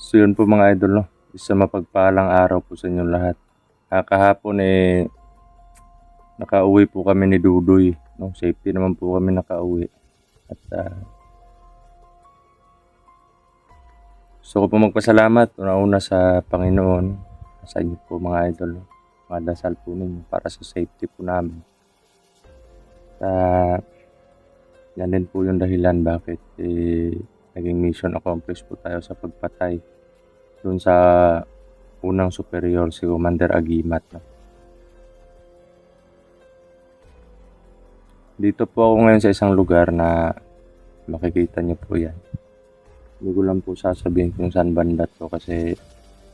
So yun po mga idol, no? Isa mapagpalang araw po sa inyong lahat. Kahapon nakauwi po kami ni Dudoy. No? Safety naman po kami nakauwi. At gusto ko po magpasalamat una sa Panginoon, sa inyo po mga idol. No? Mga dasal po ninyo para sa safety po namin. Yan din po yung dahilan bakit naging mission accomplished po tayo sa pagpatay dun sa unang superior, si Commander Agimat. No? Dito po ako ngayon sa isang lugar na makikita niyo po yan. Hindi ko lang po sasabihin kung saan banda to kasi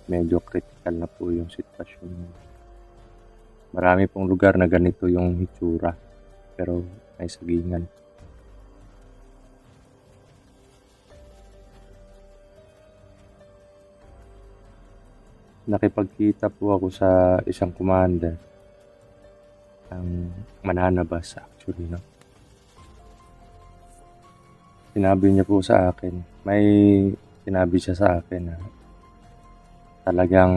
medyo critical na po yung sitwasyon. Marami pong lugar na ganito yung hitsura pero may sagingan. Nakipagkita po ako sa isang commander ng mananabas actually, no? Sinabi niya po sa akin, may sinabi siya sa akin na talagang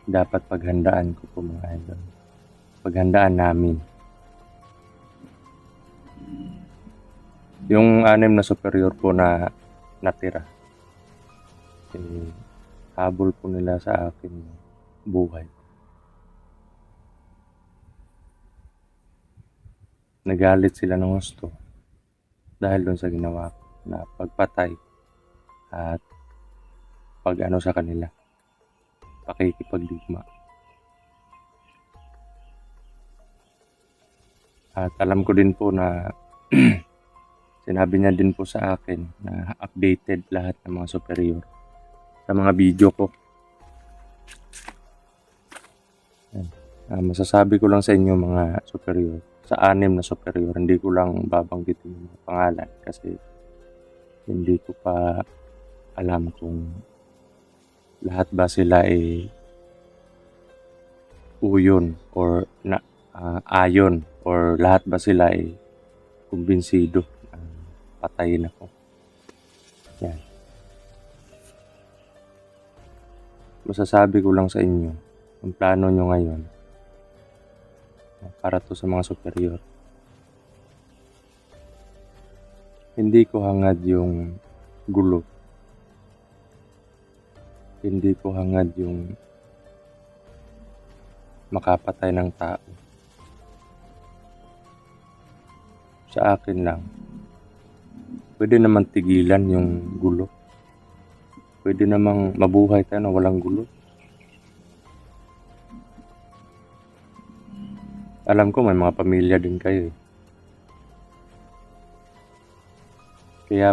dapat paghandaan ko po mga idol. Paghandaan namin. Yung 6 na superior po na natira, habol po nila sa akin buhay. Nagalit sila ng gusto dahil doon sa ginawa ko na pagpatay at pag-ano sa kanila, pakikipagdigma. At alam ko din po na sinabi niya din po sa akin na updated lahat ng mga superior sa mga video ko. Masasabi ko lang sa inyo mga superior, sa 6 na superior, hindi ko lang babanggitin yung mga pangalan kasi hindi ko pa alam kung lahat ba sila uyon or ayon or lahat ba sila kumbinsido patayin ako. Yan. Masasabi ko lang sa inyo, ang plano nyo ngayon para to sa mga superior. Hindi ko hangad yung gulo. Hindi ko hangad yung makapatay ng tao. Sa akin lang, pwede naman tigilan yung gulo. Pwede namang mabuhay tayo na walang gulo. Alam ko may mga pamilya din kayo. Kaya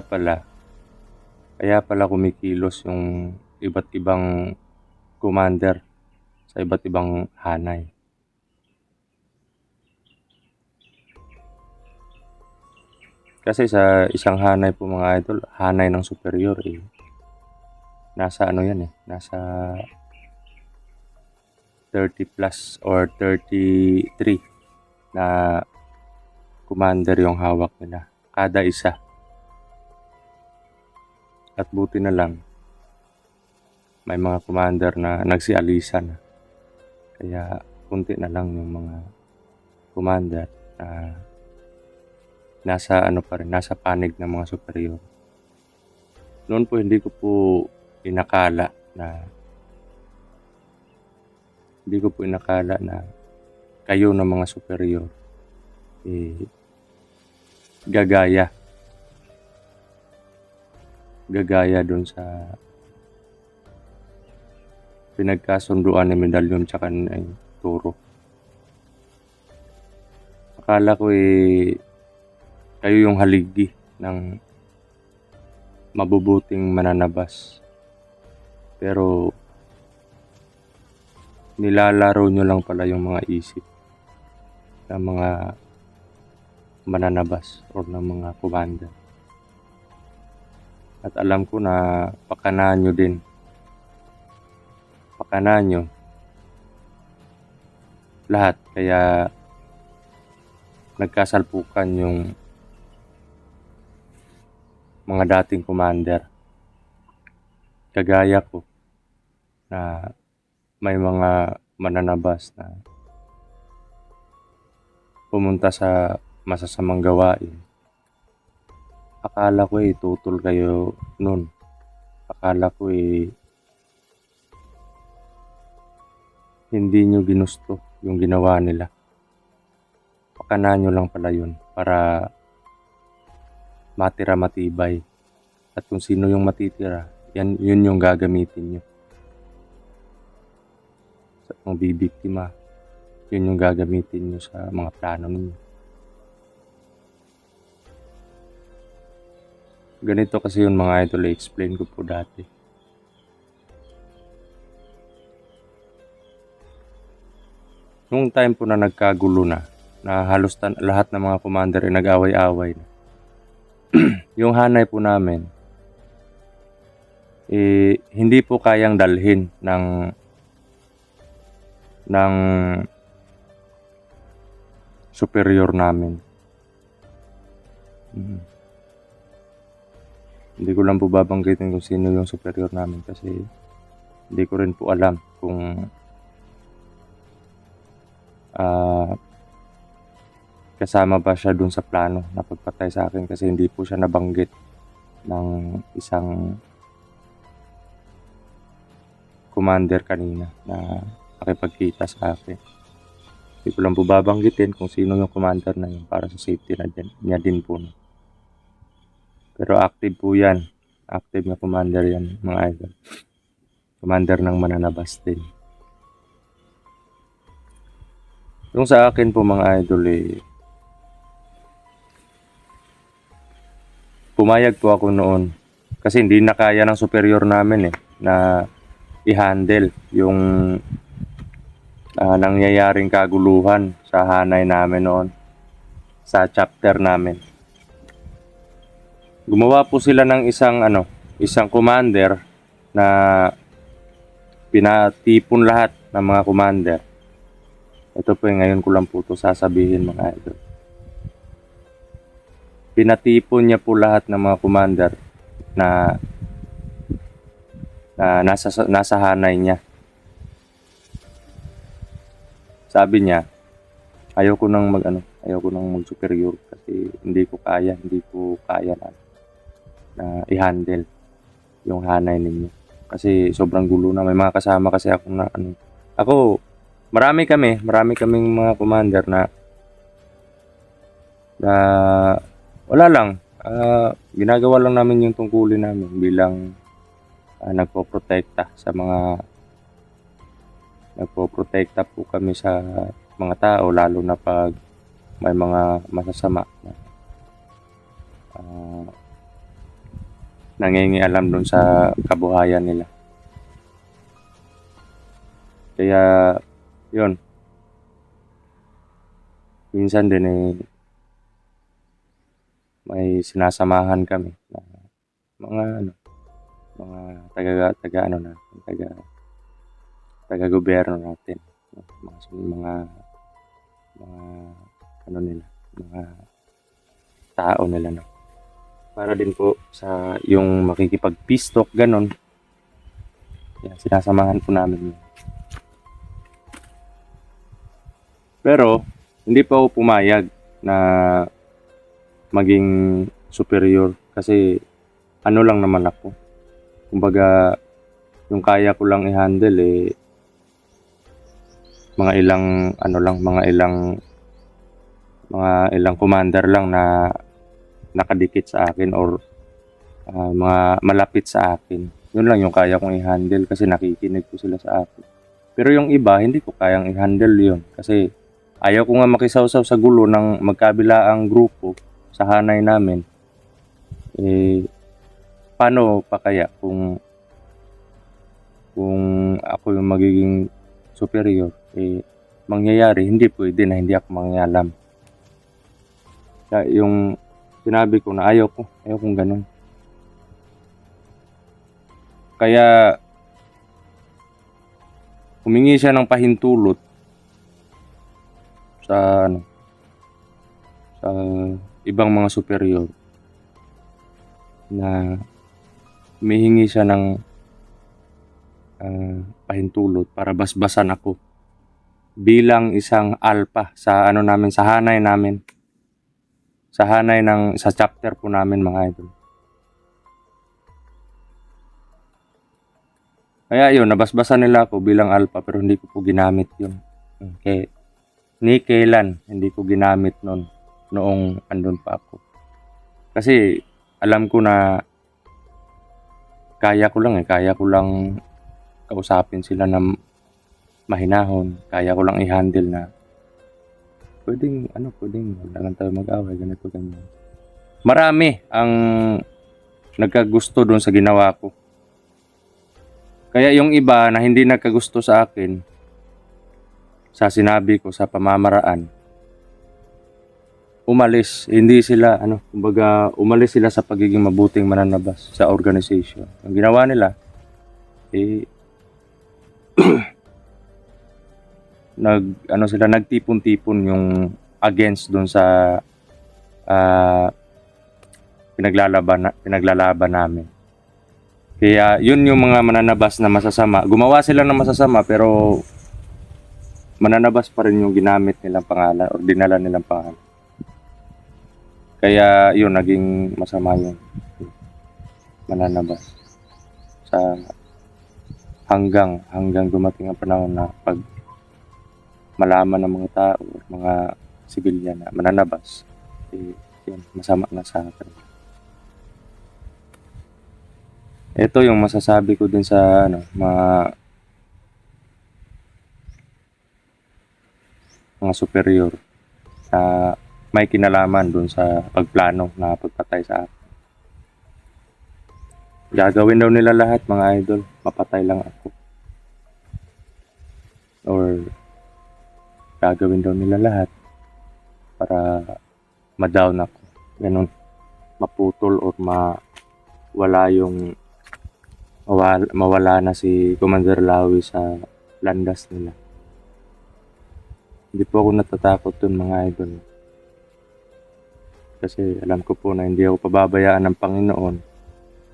pala kumikilos yung iba't ibang commander sa iba't ibang hanay. Kasi sa isang hanay po mga idol, hanay ng superior nasa nasa 30 plus or 33 na commander yung hawak nila. Kada isa. At buti na lang, may mga commander na nagsialisa na. Kaya kunti na lang yung mga commander na nasa panig ng mga superior. Noon po hindi ko po inakala na kayo ng mga superior gagaya dun sa pinagkasunduan ni Medalyon tsaka ng Turo. Akala ko kayo yung haligi ng mabubuting mananabas. Pero nilalaro nyo lang pala yung mga isip ng mga mananabas o ng mga commander. At alam ko na pakanaan nyo din. Pakanaan nyo lahat. Kaya nagkasalpukan yung mga dating commander. kagaya ko na may mga mananabas na pumunta sa masasamang gawain. Akala ko tutol kayo nun. Akala ko hindi nyo ginusto yung ginawa nila. Pakana nyo lang pala yun para matira matibay. At kung sino yung matitira, yun yung gagamitin nyo. Sa mga bibiktima, yun yung gagamitin nyo sa mga plano ninyo. Ganito kasi yun mga idol, explain ko po dati. Nung time po na nagkagulo na halos lahat ng mga commander ay nag-away-away na. Yung hanay po namin, hindi po kayang dalhin ng superior namin. Hindi ko lang po babanggitin kung sino yung superior namin kasi hindi ko rin po alam kung kasama ba siya dun sa plano na pagpatay sa akin kasi hindi po siya nabanggit ng isang commander kanina na nakipagkita sa akin. Hindi ko lang po babanggitin kung sino yung commander na yun para sa safety niya din po. Pero active po yan. Active na commander yan mga idol. Commander ng mananabas din. Yung sa akin po mga idol pumayag po ako noon kasi hindi na kaya ng superior namin na i-handle yung nangyayaring kaguluhan sa hanay namin noon sa chapter namin. Gumawa po sila ng isang commander na pinatipon lahat ng mga commander. Ito po ngayon ko lang po ito sasabihin mga idol. Pinatipon niya po lahat ng mga commander na nasa hanay niya. Sabi niya, ayoko nang mag-superior kasi hindi ko kaya na i-handle yung hanay ninyo. Kasi sobrang gulo na, may mga kasama kasi ako na marami kaming mga commander na wala lang, ginagawa lang namin yung tungkulin namin bilang nagpoprotekta po kami sa mga tao, lalo na pag may mga masasama na nangingialam dun sa kabuhayan nila. Kaya yun, minsan din may sinasamahan kami na mga taga-gobyerno natin, mga tao nila para din po sa yung makikipag-pistok ganon. Yan, sinasamahan po namin yun. Pero hindi pa ako pumayag na maging superior kasi lang naman ako. Kumbaga yung kaya ko lang i-handle mga ilang commander lang na nakadikit sa akin or mga malapit sa akin. Yun lang yung kaya kong i-handle kasi nakikinig po sila sa akin. Pero yung iba hindi ko kayang i-handle yun kasi ayaw ko nga makisawsaw sa gulo ng magkabilaang grupo sa hanay namin. Paano pa kaya kung ako yung magiging superior, mangyayari, hindi pwede na hindi ako mangyalam. Kaya yung sinabi ko na ayaw kong ganun. Kaya humingi siya ng pahintulot sa ibang mga superior na humihingi siya ng pahintulot para basbasan ako bilang isang alpha sa ano namin, sa hanay namin. Sa hanay sa chapter po namin, mga idol. Kaya yun, nabasbasan nila ako bilang alpha pero hindi ko po ginamit yun. Okay. Ni kailan hindi ko ginamit nun noong andun pa ako. Kasi alam ko na kaya ko lang kausapin sila na mahinahon. Kaya ko lang i-handle na pwedeng wag na lang tayo mag-away, ganito, ganyan. Marami ang nagkagusto doon sa ginawa ko. Kaya yung iba na hindi nagkagusto sa akin, sa sinabi ko, sa pamamaraan, umalis. Hindi sila, umalis sila sa pagiging mabuting mananabas sa organization. Ang ginawa nila, nagtipon-tipon yung against doon sa pinaglalaban namin. Kaya yun yung mga mananabas na masasama. Gumawa sila ng masasama pero mananabas pa rin yung ginamit nilang pangalan o dinala nilang pangalan. Kaya yun, naging masama yung mananabas. Hanggang dumating ang panahon na pag malaman ng mga tao, mga sibilyan na mananabas, yun, masama na sa akin. Ito yung masasabi ko din sa mga superior na may kinalaman dun sa pagplano na pagpatay sa akin. Gagawin daw nila lahat, mga idol, mapatay lang ako. Or gagawin daw nila lahat para ma-down ako. Ganun, maputol or mawala na si Commander Lawi sa landas nila. Hindi po ako natatakot dun, mga idol. Kasi alam ko po na hindi ako pababayaan ng Panginoon.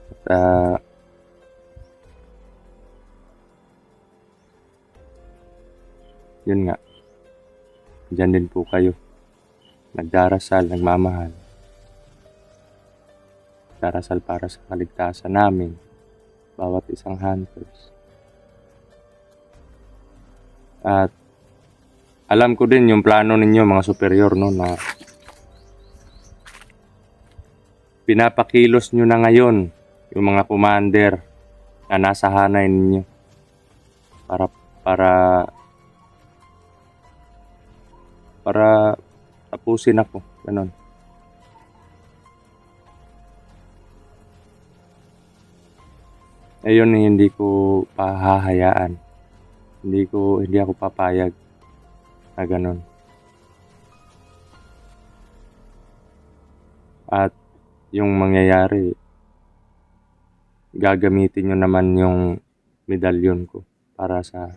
At yun nga, dyan din po kayo. Nagdarasal, nagmamahal. Darasal para sa kaligtasan namin, bawat isang hunters. At alam ko din yung plano ninyo, mga superior, no, na pinapakilos nyo na ngayon yung mga commander na nasa hanay ninyo para tapusin ako, ganun. Ayun, hindi ko pahahayaan. Hindi ako papayag na ganun. At yung mangyayari, gagamitin nyo naman yung medalyon ko para sa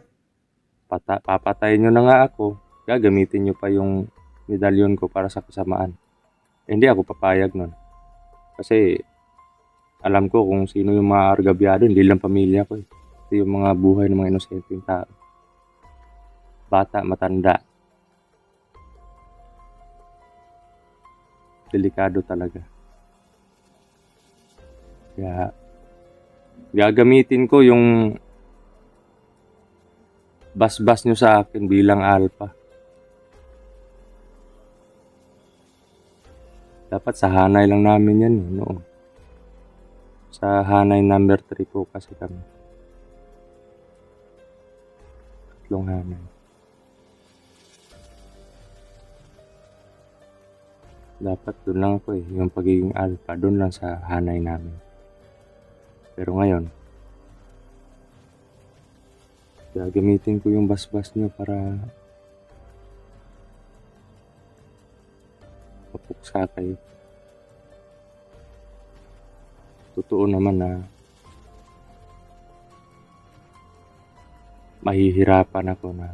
papatayin nyo na nga ako, gagamitin nyo pa yung medalyon ko para sa kasamaan. Hindi ako papayag nun. Kasi alam ko kung sino yung mga argabyado, hindi lang pamilya ko. Ito yung mga buhay ng mga inosenteng tao. Bata, matanda. Delikado talaga. Kaya gagamitin ko yung basbas nyo sa akin bilang alpha. Dapat sa hanay lang namin yan, noon. Sa hanay number 3 po kasi kami. 3 hanay. Dapat doon lang ako yung pagiging alpha, doon lang sa hanay namin. Pero ngayon, gagamitin ko yung basbas nyo para mapuksa kayo. Totoo naman na mahihirapan ako na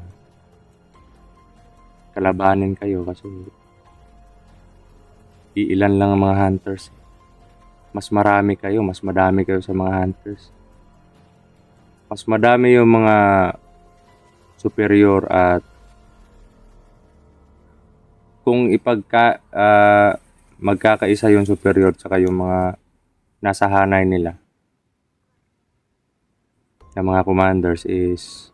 kalabanin kayo kasi iilan lang ang mga hunters. Mas marami kayo, mas madami kayo sa mga hunters. mas madami yung mga superior at kung magkakaisa yung superior tsaka yung mga nasa hanay nila na mga commanders is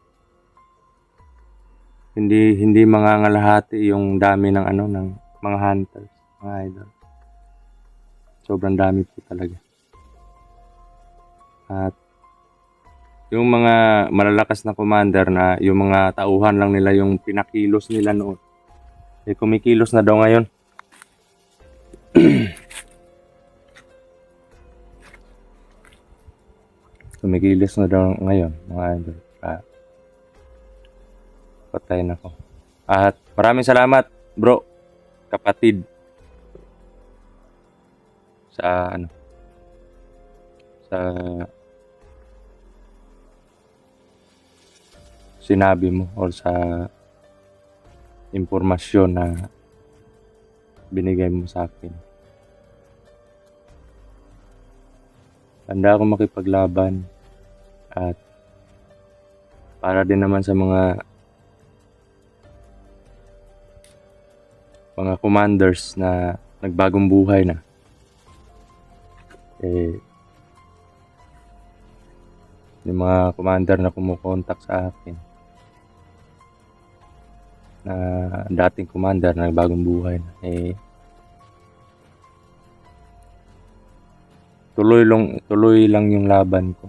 hindi mangangalahati yung dami ng ng mga hunters, mga idol. Sobrang dami po talaga. At yung mga malalakas na commander na yung mga tauhan lang nila yung pinakilos nila noon. Eh kumikilos na daw ngayon. Kumikilos na daw ngayon, mga idol. Patay na ko. At maraming salamat, bro, kapatid, sa sa sinabi mo or sa impormasyon na binigay mo sa akin. Handa ako makipaglaban at para din naman sa mga commanders na nagbagong buhay na. Yung mga commander na kumukontak sa akin na dating commander na nagbagong buhay na, tuloy lang yung laban ko.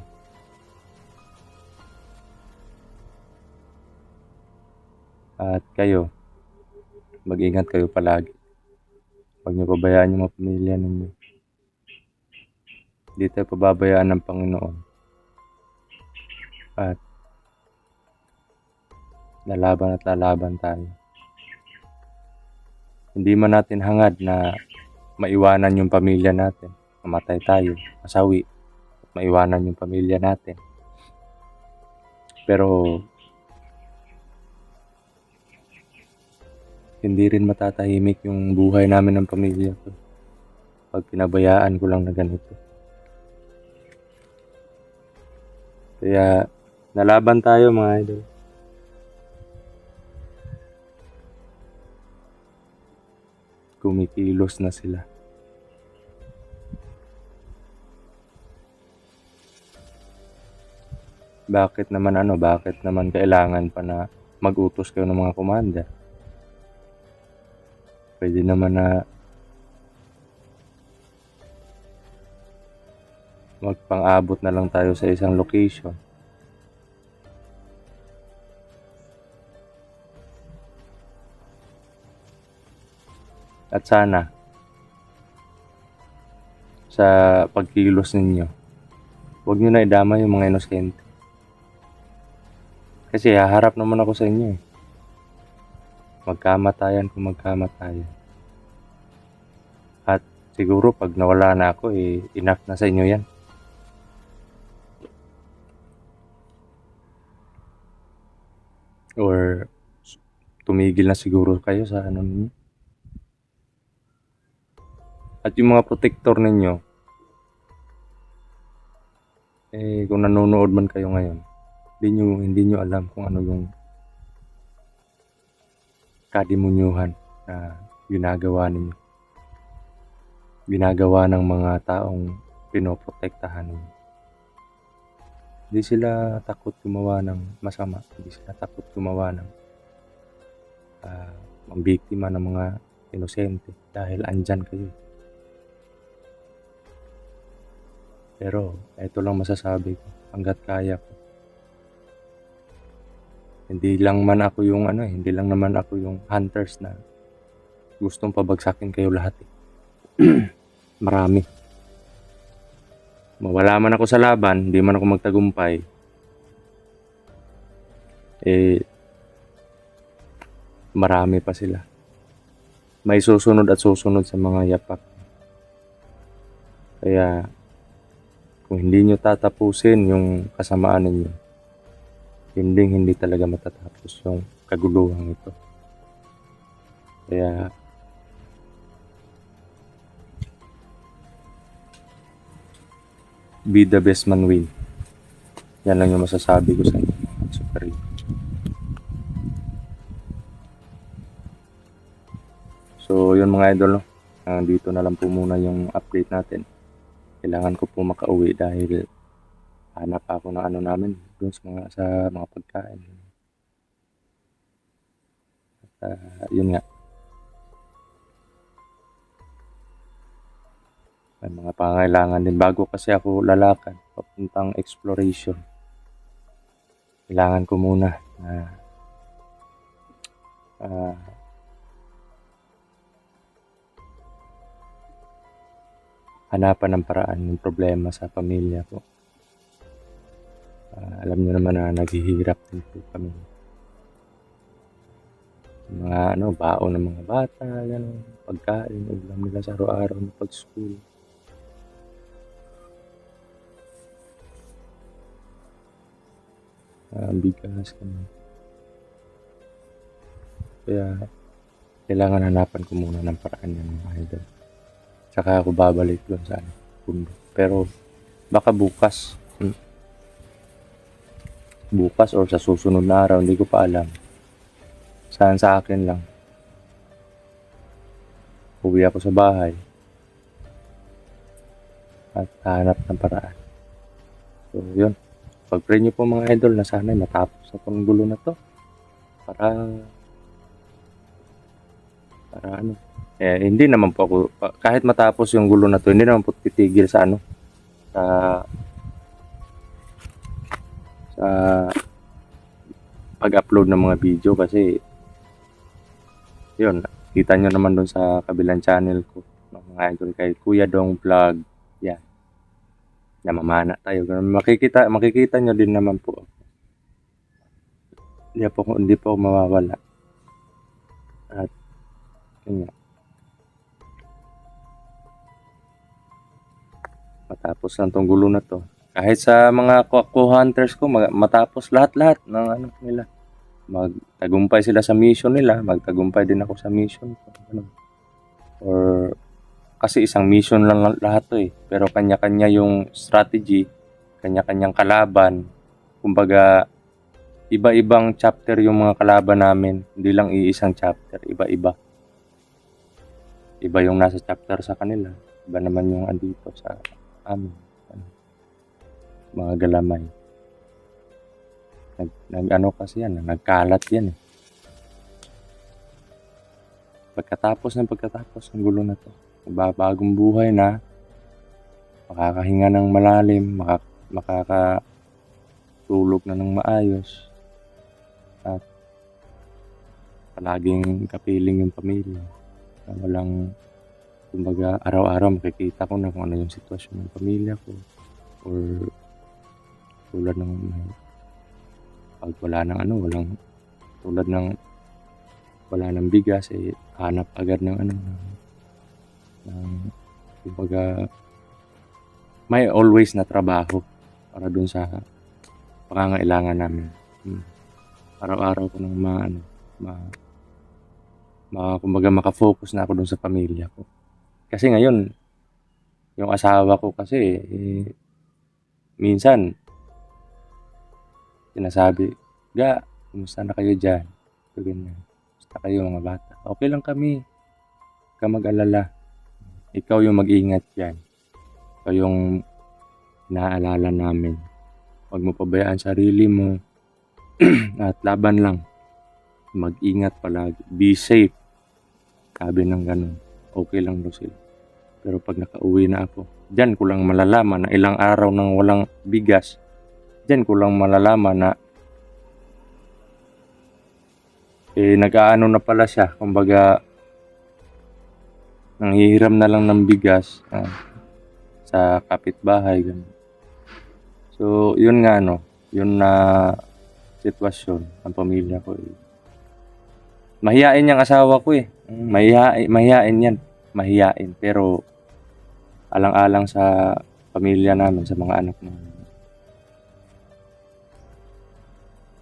At kayo, mag-ingat kayo palagi. Huwag niyo pabayaan yung mga pamilya ninyo. Hindi tayo pababayaan ng Panginoon. At lalaban tayo. Hindi man natin hangad na maiwanan yung pamilya natin. Mamatay tayo, masawi, maiwanan yung pamilya natin. Pero hindi rin matatahimik yung buhay namin ng pamilya ko pag pinabayaan ko lang na ganito. Kaya nalaban tayo, mga idol. Kumikilos na sila. Bakit naman kailangan pa na mag-utos kayo ng mga commander? Pwede naman na magpang-abot na lang tayo sa isang location. At sana sa pagkilos ninyo, huwag nyo na idama yung mga inosente. Kasi haharap naman ako sa inyo. Magkamatayan kung magkamatayan. At siguro pag nawala na ako, enough na sa inyo yan. Or tumigil na siguro kayo sa ninyo. At yung mga protector ninyo, kung nanonood man kayo ngayon, hindi nyo alam kung ano yung kadimunyuhan na ginagawa ninyo. Ginagawa ng mga taong pinoprotektahan ninyo. Hindi sila takot gumawa ng masama. Hindi sila takot gumawa ng mambiktima ng mga inosente dahil andyan kayo. Pero ito lang masasabi ko, hanggat kaya ko. Hindi lang naman ako yung hunters na gustong pabagsakin kayo lahat. Marami. Mawala man ako sa laban, hindi man ako magtagumpay, marami pa sila. May susunod at susunod sa mga yapak. Kaya kung hindi nyo tatapusin yung kasamaan ninyo, hindi talaga matatapos yung kaguluhan ito. Kaya be the best man win. Yan lang yung masasabi ko sa inyo, mga superior. So, yun mga idol, no? Dito na lang po muna yung update natin. Kailangan ko po makauwi dahil hanap ako ng ano namin doon sa mga pagkain. Yun nga, may mga pangailangan din. Bago kasi ako lalakad, papuntang exploration, kailangan ko muna na ah, hanapan ng paraan yung problema sa pamilya ko. Alam niyo naman na naghihirap din po kami. Mga baon ng mga bata, gano'n, pagkain, ulam nila sa araw-araw na pag-school. Bigas, gano'n. Kaya kailangan hanapan ko muna ng paraan yan mga idol. Tsaka ako babalik doon sa bundok. Pero baka bukas. Bukas or sa susunod na araw, hindi ko pa alam. Saan sa akin lang. Uwi ako sa bahay at hanap ng paraan. So, yun. Pag-pray nyo po mga idol na sana matapos na itong gulo na to. Para hindi naman po ako, kahit matapos yung gulo na to, hindi naman po titigil sa sa pag-upload ng mga video kasi yun, kita nyo naman doon sa kabilang channel ko ng mga idol kay Kuya Dong Vlog. Yan. Namamana tayo. Makikita nyo din naman po. Hindi po mawawala. At yun nga. Matapos lang tong gulo na to. Kahit sa mga co-hunters ko, matapos lahat-lahat ng nila. Magtagumpay sila sa mission nila, magtagumpay din ako sa mission ko. Or kasi isang mission lang lahat to eh. Pero kanya-kanya yung strategy, kanya-kanyang kalaban. Kumbaga, iba-ibang chapter yung mga kalaban namin. Hindi lang iisang chapter, iba-iba. Iba yung nasa chapter sa kanila. Iba naman yung andito sa amin. Mga galamay. Kasi yan, nagkalat yan eh. Pagkatapos ng gulo na to, bagong buhay na, makakahinga ng malalim, makakatulog na ng maayos, at palaging kapiling yung pamilya. Na walang, kumbaga, araw-araw makikita ko na kung ano yung sitwasyon ng pamilya ko. Or tulad ng pag wala ng bigas, hanap agad ng kumbaga, may always na trabaho para dun sa pangangailangan namin. Araw-araw ko nang kumbaga makafocus na ako dun sa pamilya ko. Kasi ngayon, yung asawa ko kasi, minsan, sinasabi, kumusta na kayo dyan? Ganyan. Kumusta kayo mga bata? Okay lang kami. Huwag ka mag-alala. Ikaw yung mag-ingat yan. Ikaw yung naaalala namin. Huwag mo pabayaan sarili mo. At laban lang. Mag-ingat palagi. Be safe. Sabi ng ganun. Okay lang daw sila. Pero pag nakauwi na ako, dyan ko lang malalaman na ilang araw nang walang bigas. Dyan ko lang malalaman na nag-aano na pala siya. Kumbaga, nanghihiram na lang ng bigas sa kapitbahay. Ganun. So, yun nga yun na sitwasyon ng pamilya ko. Mahiyain yung asawa ko eh. Mahiyain yan. Mahiyain. Pero, alang-alang sa pamilya namin, sa mga anak namin.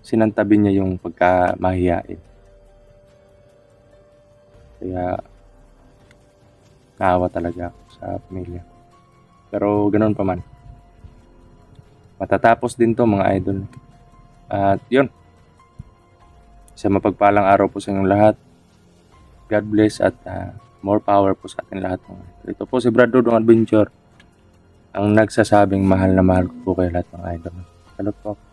Sinantabi niya yung pagka mahiyain. Kaya, naawa talaga ako sa pamilya. Pero, ganoon pa man. matatapos din 'to mga idol. At 'yun, isang mapagpalang araw po sa inyong lahat. God bless at more power po sa atin lahat mga idol. Ito po si Brad Dudong Adventure, ang nagsasabing mahal na mahal ko po kayo lahat mga idol. Salute po.